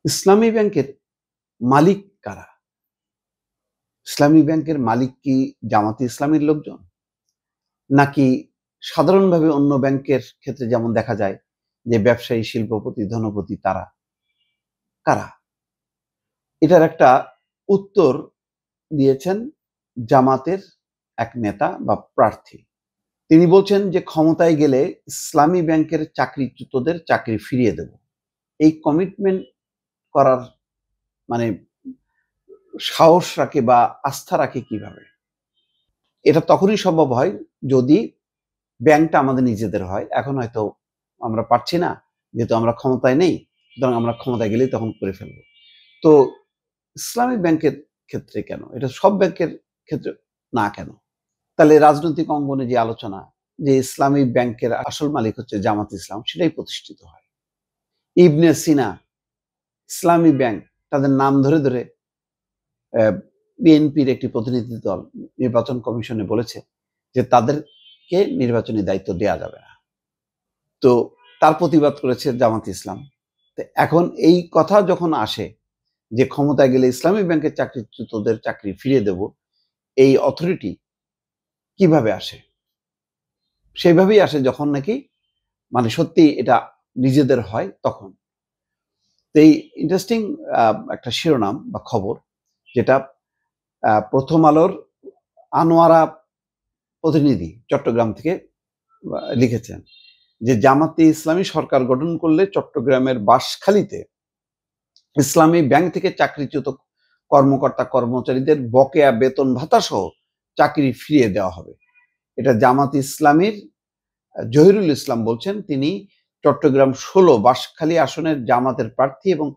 ইসলামী ব্যাংকের মালিক কারা? ইসলামী ব্যাংকের মালিক কি জামাতে ইসলামীর লোকজন? নাকি সাধারণভাবে অন্য ব্যাংকের ক্ষেত্রে যেমন দেখা যায় যে ব্যবসায়ী, শিল্পপতি, ধনপতি তারা? কারা? এটার একটা উত্তর দিয়েছেন জামাতের এক নেতা বা প্রার্থী। তিনি বলছেন যে ক্ষমতায় গেলে ইসলামী ব্যাংকের চাকরিচ্যুতদের চাকরি ফিরিয়ে দেব। এই কমিটমেন্ট করার মানে সাহস রাখে বা আস্থা রাখে কিভাবে? এটা তখনই সম্ভব হয় যদি ব্যাংকটা আমাদের নিজেদের হয়। এখন হয়তো আমরা পারছি না, যেহেতু আমরা ক্ষমতায় নেই, সুতরাং আমরা ক্ষমতায় গেলেই তখন করে ফেলবো। তো ইসলামী ব্যাংকের ক্ষেত্রে কেন? এটা সব ব্যাংকের ক্ষেত্রে না কেন? তাহলে রাজনৈতিক অঙ্গনে যে আলোচনা যে ইসলামী ব্যাংকের আসল মালিক হচ্ছে জামাত ইসলাম, সেটাই প্রতিষ্ঠিত হয়। ইবনে সিনা, ইসলামী ব্যাংক, তাদের নাম ধরে ধরে বিএনপির একটি প্রতিনিধি দল নির্বাচন কমিশনে বলেছে যে তাদেরকে নির্বাচনী দায়িত্ব দেয়া যাবে না। তো তার প্রতিবাদ করেছে জামাত ইসলাম। তো এখন এই কথা যখন আসে যে ক্ষমতায় গেলে ইসলামী ব্যাংকের চাকরিচ্যুতদের চাকরি ফিরিয়ে দেব, এই অথরিটি কিভাবে আসে? সেইভাবেই আসে যখন নাকি মানে সত্যি এটা নিজেদের হয় তখন। তো এই ইন্টারেস্টিং একটা শিরোনাম বা খবর, যেটা প্রথম আলোর আনোয়ারা প্রতিনিধি চট্টগ্রাম থেকে লিখেছেন যে জামাতে ইসলামী সরকার গঠন করলে চট্টগ্রামের বাঁশখালীতে ইসলামী ব্যাংক থেকে চাকরিচ্যুত কর্মকর্তা কর্মচারীদের বকেয়া বেতন ভাতা সহ চাকরি ফিরিয়ে দেওয়া হবে। এটা জামাত ইসলামীর জহিরুল ইসলাম বলছেন। তিনি চট্টগ্রাম ১৬ বাঁশখালী আসনের জামাতের প্রার্থী এবং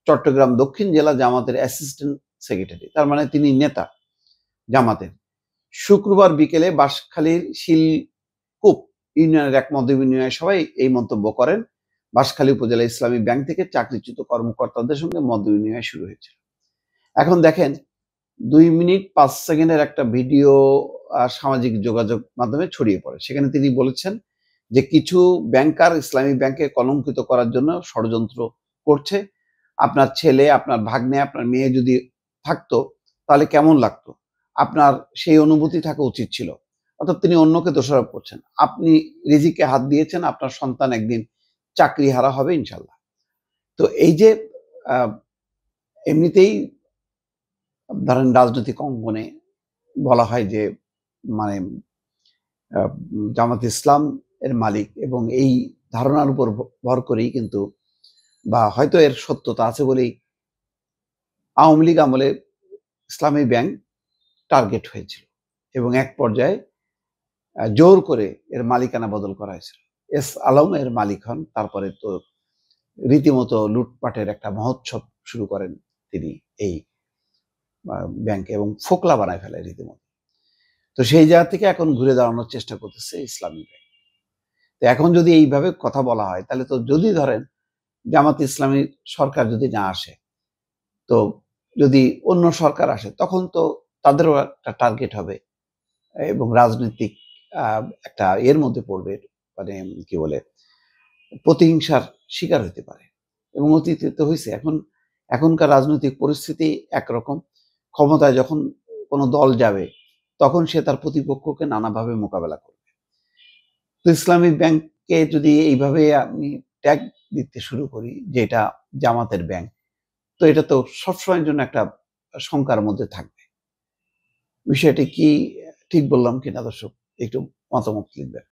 চট্টগ্রাম দক্ষিণ জেলা জামাতের অ্যাসিস্ট্যান্ট সেক্রেটারি। তার মানে তিনি নেতা জামাতের। শুক্রবার বিকেলে বাঁশখালীর শিলকুপ ইউনিয়নের এক মতবিনিময় সভায় এই মন্তব্য করেন। বাঁশখালী উপজেলা ইসলামী ব্যাংক থেকে চাকরিচ্যুত কর্মকর্তাদের সঙ্গে মতবিনিময় শুরু হয়েছিল। এখন দেখেন ২ মিনিট ৫ সেকেন্ডের একটা ভিডিও সামাজিক যোগাযোগ মাধ্যমে ছড়িয়ে পড়ে। সেখানে তিনি বলেছেন যে কিছু ব্যাংকার ইসলামী ব্যাংকে কলঙ্কিত করার জন্য ষড়যন্ত্র করছে। আপনার ছেলে, আপনার ভাগ্নে, আপনার মেয়ে যদি থাকতো তাহলে কেমন লাগতো? আপনার সেই অনুভূতি থাকা উচিত ছিল। অর্থাৎ তিনি অন্যকে দোষারোপ করছেন। আপনি রিজিকে হাত দিয়েছেন, আপনার সন্তান একদিন চাকরিহারা হবে ইনশাল্লাহ। তো এই যে এমনিতেই ধরেন রাজনৈতিক অঙ্গনে বলা হয় যে মানে জামাত ইসলাম এর মালিক, এবং এই ধারণার উপর ভর করেই কিন্তু বা হয়তো এর সত্যতা আছে বলেই আওয়ামী লীগ আমলে ইসলামী ব্যাংক টার্গেট হয়েছিল এবং এক পর্যায়ে জোর করে এর মালিকানা বদল করা হয়েছিল। এস আলম এর মালিক হন। তারপরে তো রীতিমতো লুটপাটের একটা মহোৎসব শুরু করেন তিনি এই ব্যাংকে এবং ফোকলা বানায় ফেলে রীতিমতো। তো সেই জায়গা থেকে এখন ঘুরে দাঁড়ানোর চেষ্টা করতেছে ইসলামী ব্যাংক। তো এখন যদি এইভাবে কথা বলা হয় তাহলে তো যদি ধরেন জামাত ইসলামী সরকার যদি না আসে, তো যদি অন্য সরকার আসে তখন তো তাদেরও একটা টার্গেট হবে এবং রাজনৈতিক একটা এর মধ্যে পড়বে, মানে কি বলে প্রতিহিংসার শিকার হতে পারে এবং অতীতে তো হয়েছে। এখনকার রাজনৈতিক পরিস্থিতি একরকম। ক্ষমতায় যখন কোনো দল যাবে তখন সে তার প্রতিপক্ষকে নানাভাবে মোকাবেলা করবে। তো ইসলামী ব্যাংককে যদি এইভাবে আমি ট্যাগ দিতে শুরু করি যে এটা জামাতের ব্যাংক, তো এটা তো সবসময়ের জন্য একটা শঙ্কার মধ্যে থাকবে। বিষয়টি কি ঠিক বললাম কিনা দর্শক একটু মতামত লিখবেন।